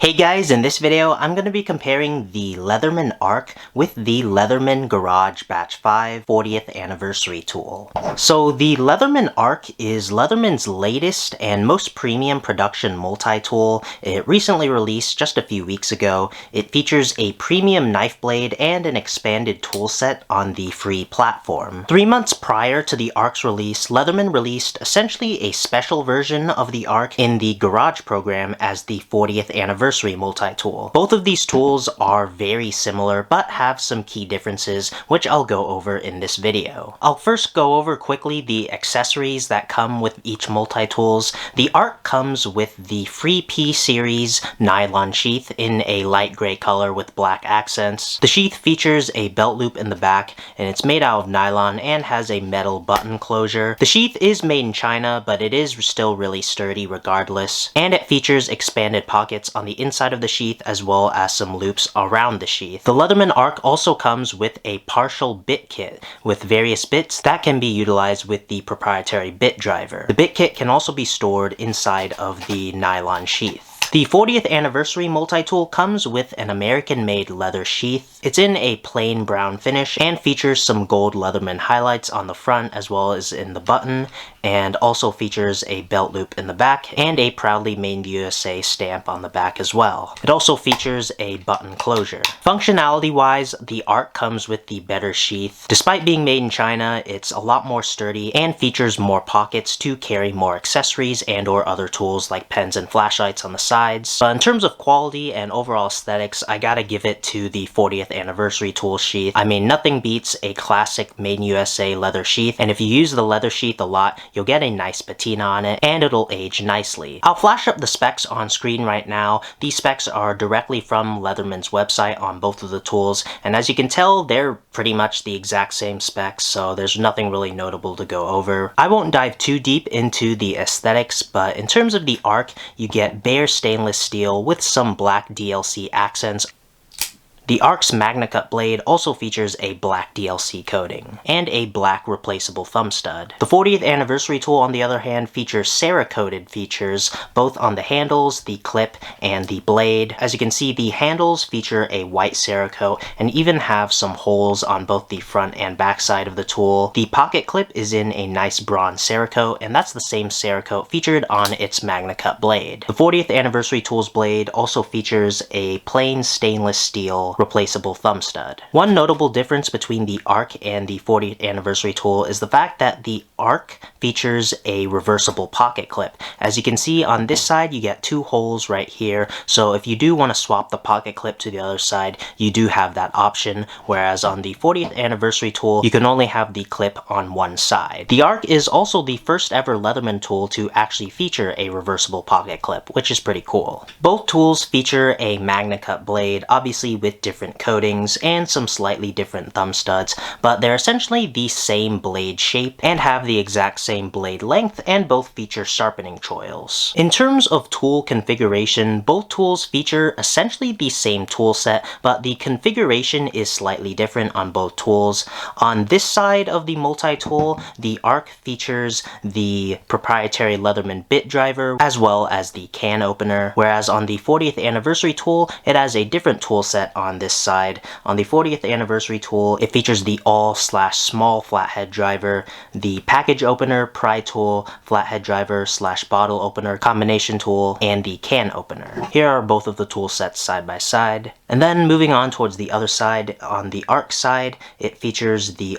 Hey guys, in this video, I'm going to be comparing the Leatherman ARC with the Leatherman Garage Batch 5 40th Anniversary tool. So the Leatherman ARC is Leatherman's latest and most premium production multi-tool. It recently released just a few weeks ago. It features a premium knife blade and an expanded tool set on the free platform. 3 months prior to the ARC's release, Leatherman released essentially a special version of the ARC in the Garage program as the 40th Anniversary multi-tool. Both of these tools are very similar but have some key differences which I'll go over in this video. I'll first go over quickly the accessories that come with each multi-tools. The ARC comes with the free P series nylon sheath in a light gray color with black accents. The sheath features a belt loop in the back and it's made out of nylon and has a metal button closure. The sheath is made in China but it is still really sturdy regardless, and it features expanded pockets on the inside of the sheath as well as some loops around the sheath. The Leatherman ARC also comes with a partial bit kit with various bits that can be utilized with the proprietary bit driver. The bit kit can also be stored inside of the nylon sheath. The 40th Anniversary multi-tool comes with an American-made leather sheath. It's in a plain brown finish and features some gold Leatherman highlights on the front as well as in the button, and also features a belt loop in the back and a Proudly Made in the USA stamp on the back as well. It also features a button closure. Functionality-wise, the ARC comes with the better sheath. Despite being made in China, it's a lot more sturdy and features more pockets to carry more accessories and or other tools like pens and flashlights on the side. But in terms of quality and overall aesthetics, I gotta give it to the 40th Anniversary tool sheath. I mean, nothing beats a classic Made in USA leather sheath, and if you use the leather sheath a lot, you'll get a nice patina on it, and it'll age nicely. I'll flash up the specs on screen right now. These specs are directly from Leatherman's website on both of the tools, and as you can tell, they're pretty much the exact same specs, so there's nothing really notable to go over. I won't dive too deep into the aesthetics, but in terms of the ARC, you get bare stainless steel with some black DLC accents. The ARC's MagnaCut blade also features a black DLC coating and a black replaceable thumb stud. The 40th Anniversary tool, on the other hand, features Cerakoted features both on the handles, the clip, and the blade. As you can see, the handles feature a white Cerakote and even have some holes on both the front and back side of the tool. The pocket clip is in a nice bronze Cerakote, and that's the same Cerakote featured on its MagnaCut blade. The 40th Anniversary tool's blade also features a plain stainless steel replaceable thumb stud. One notable difference between the ARC and the 40th Anniversary tool is the fact that the ARC features a reversible pocket clip. As you can see on this side, you get 2 holes right here, so if you do want to swap the pocket clip to the other side, you do have that option, whereas on the 40th Anniversary tool, you can only have the clip on one side. The ARC is also the first ever Leatherman tool to actually feature a reversible pocket clip, which is pretty cool. Both tools feature a MagnaCut blade, obviously with different coatings and some slightly different thumb studs, but they're essentially the same blade shape and have the exact same blade length, and both feature sharpening choils. In terms of tool configuration, both tools feature essentially the same tool set, but the configuration is slightly different on both tools. On this side of the multi-tool, the ARC features the proprietary Leatherman bit driver as well as the can opener, whereas on the 40th Anniversary tool, it has a different tool set on this side. On the 40th Anniversary tool, it features the all/small flathead driver, the package opener, pry tool, flathead driver / bottle opener combination tool, and the can opener. Here are both of the tool sets side by side. And then moving on towards the other side, on the ARC side, it features the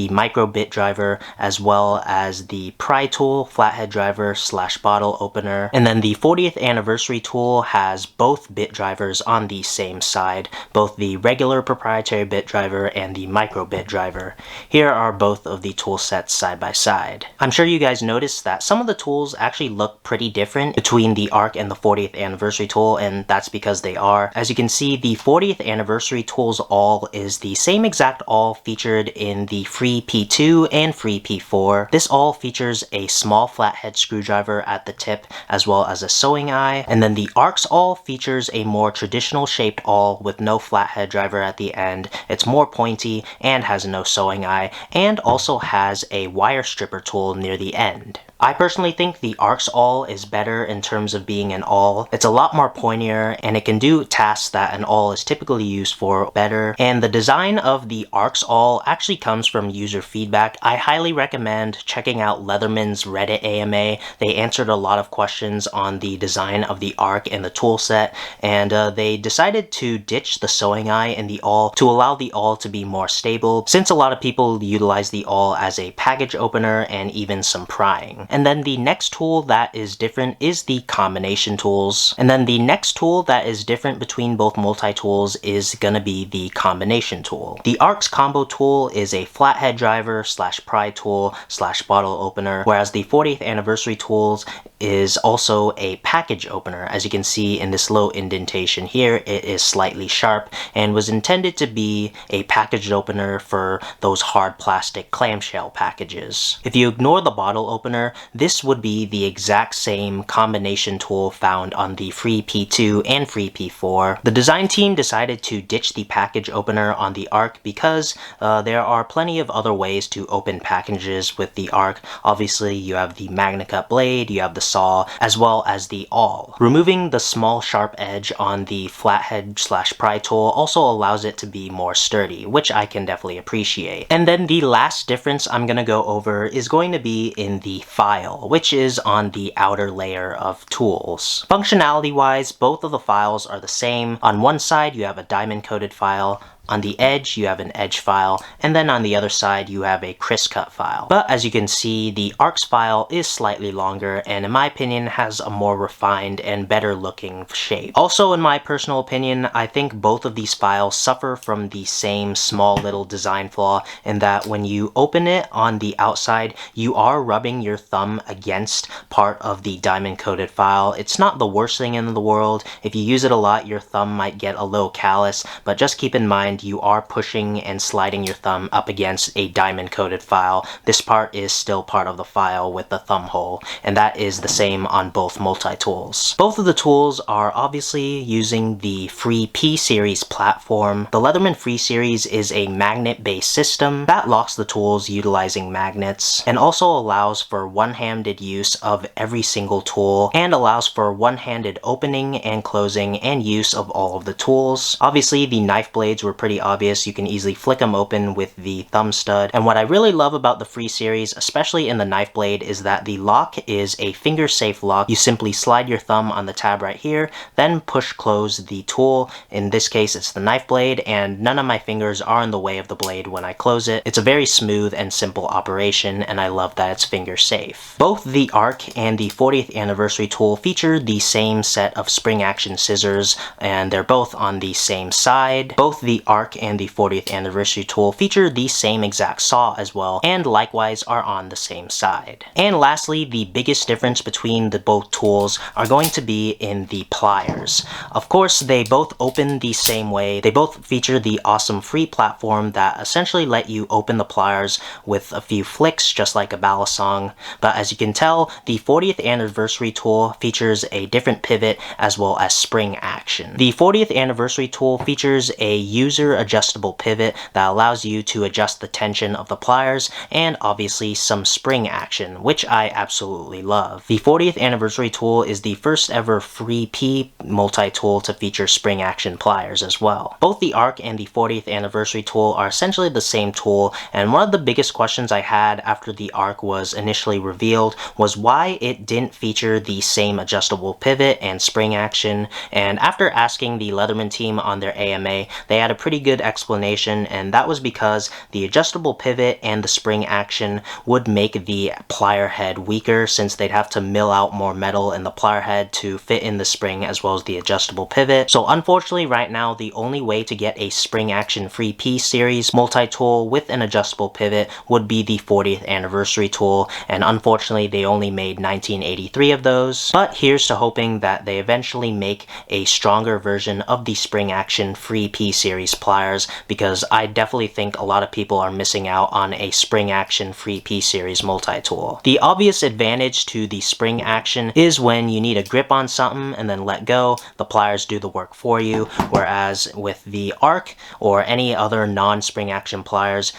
micro bit driver, as well as the pry tool, flathead driver / bottle opener. And then the 40th Anniversary tool has both bit drivers on the same side, both the regular proprietary bit driver and the micro bit driver. Here are both of the tool sets side by side. I'm sure you guys noticed that some of the tools actually look pretty different between the ARC and the 40th Anniversary tool, and that's because they are. As you can see, the 40th Anniversary tool's awl is the same exact awl featured in the free P2 and free P4. This awl features a small flathead screwdriver at the tip as well as a sewing eye, and then the ARC's awl features a more traditional shaped awl with no flathead driver at the end. It's more pointy and has no sewing eye, and also has a wire stripper tool near the end. I personally think the ARC's awl is better in terms of being an awl. It's a lot more pointier and it can do tasks that an awl is typically used for better. And the design of the ARC's awl actually comes from user feedback. I highly recommend checking out Leatherman's Reddit AMA. They answered a lot of questions on the design of the ARC and the tool set, and they decided to ditch the sewing eye in the awl to allow the awl to be more stable, since a lot of people utilize the awl as a package opener and even some prying. And then the next tool that is different is the combination tools. And then the next tool that is different between both multi-tools is gonna be the combination tool. The ARC's combo tool is a flathead driver / pry tool / bottle opener, whereas the 40th anniversary tools is also a package opener. As you can see in this low indentation here, it is slightly sharp and was intended to be a package opener for those hard plastic clamshell packages. If you ignore the bottle opener, this would be the exact same combination tool found on the Free P2 and Free P4. The design team decided to ditch the package opener on the ARC because there are plenty of other ways to open packages with the ARC. Obviously, you have the MagnaCut blade, you have the saw, as well as the awl. Removing the small sharp edge on the flathead / pry tool also allows it to be more sturdy, which I can definitely appreciate. And then the last difference I'm gonna go over is going to be in the file, which is on the outer layer of tools. Functionality wise, both of the files are the same. On one side you have a diamond coated file, on the edge, you have an edge file, and then on the other side, you have a crisp cut file. But as you can see, the ARC's file is slightly longer, and in my opinion, has a more refined and better looking shape. Also, in my personal opinion, I think both of these files suffer from the same small little design flaw in that when you open it on the outside, you are rubbing your thumb against part of the diamond coated file. It's not the worst thing in the world. If you use it a lot, your thumb might get a little callous, but just keep in mind you are pushing and sliding your thumb up against a diamond coated file. This part is still part of the file with the thumb hole, and that is the same on both multi-tools. Both of the tools are obviously using the Free P series platform. The Leatherman Free series is a magnet-based system that locks the tools utilizing magnets, and also allows for one-handed use of every single tool, and allows for one-handed opening and closing and use of all of the tools. Obviously, the knife blades were pretty obvious. You can easily flick them open with the thumb stud. And what I really love about the Free series, especially in the knife blade, is that the lock is a finger safe lock. You simply slide your thumb on the tab right here, then push close the tool. In this case, it's the knife blade, and none of my fingers are in the way of the blade when I close it. It's a very smooth and simple operation, and I love that it's finger safe. Both the ARC and the 40th anniversary tool feature the same set of spring action scissors, and they're both on the same side. Both the ARC and the 40th anniversary tool feature the same exact saw as well, and likewise are on the same side. And lastly, the biggest difference between the both tools are going to be in the pliers. Of course, they both open the same way. They both feature the awesome free platform that essentially let you open the pliers with a few flicks, just like a balisong. But as you can tell, the 40th anniversary tool features a different pivot as well as spring action. The 40th anniversary tool features a user adjustable pivot that allows you to adjust the tension of the pliers, and obviously some spring action, which I absolutely love. The 40th anniversary tool is the first ever Free P multi-tool to feature spring action pliers as well. Both the ARC and the 40th anniversary tool are essentially the same tool, and one of the biggest questions I had after the ARC was initially revealed was why it didn't feature the same adjustable pivot and spring action. And after asking the Leatherman team on their AMA, they had a pretty good explanation, and that was because the adjustable pivot and the spring action would make the plier head weaker, since they'd have to mill out more metal in the plier head to fit in the spring as well as the adjustable pivot. So unfortunately right now, the only way to get a spring action Free P series multi-tool with an adjustable pivot would be the 40th anniversary tool, and unfortunately they only made 1983 of those. But here's to hoping that they eventually make a stronger version of the spring action Free P series pliers, because I definitely think a lot of people are missing out on a spring action free P-series multi-tool. The obvious advantage to the spring action is when you need a grip on something and then let go, the pliers do the work for you, whereas with the ARC or any other non-spring action pliers,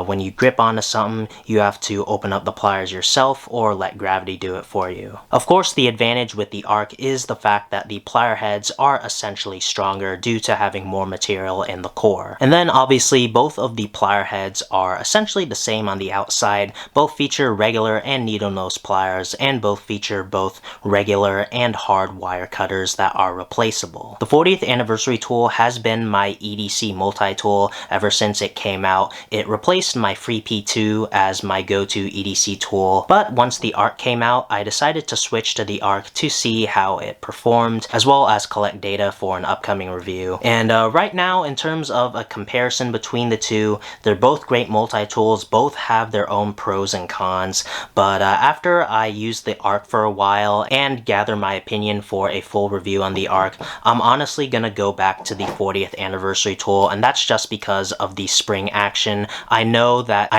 when you grip onto something, you have to open up the pliers yourself or let gravity do it for you. Of course, the advantage with the ARC is the fact that the plier heads are essentially stronger due to having more material in the core. And then obviously both of the plier heads are essentially the same on the outside. Both feature regular and needle nose pliers, and both feature both regular and hard wire cutters that are replaceable. The 40th anniversary tool has been my EDC multi-tool ever since it came out. It replaced my Free P2 as my go-to EDC tool, but once the ARC came out, I decided to switch to the ARC to see how it performed, as well as collect data for an upcoming review. And right now, in terms of a comparison between the two, they're both great multi-tools, both have their own pros and cons, but after I use the ARC for a while and gather my opinion for a full review on the ARC, I'm honestly gonna go back to the 40th anniversary tool, and that's just because of the spring action. I know that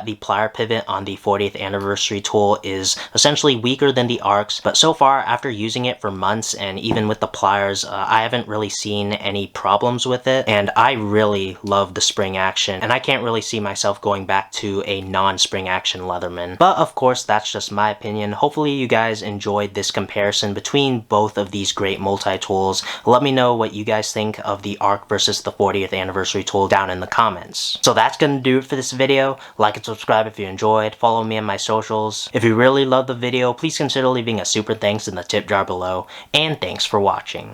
the plier pivot on the 40th anniversary tool is essentially weaker than the ARCs, but so far after using it for months and even with the pliers, I haven't really seen any problems with it, and I really love the spring action, and I can't really see myself going back to a non-spring action Leatherman. But of course, that's just my opinion. Hopefully you guys enjoyed this comparison between both of these great multi-tools. Let me know what you guys think of the ARC versus the 40th anniversary tool down in the comments. So that's gonna do it for this video. Like and subscribe if you enjoyed. Follow me on my socials. If you really loved the video, please consider leaving a super thanks in the tip jar below, and thanks for watching.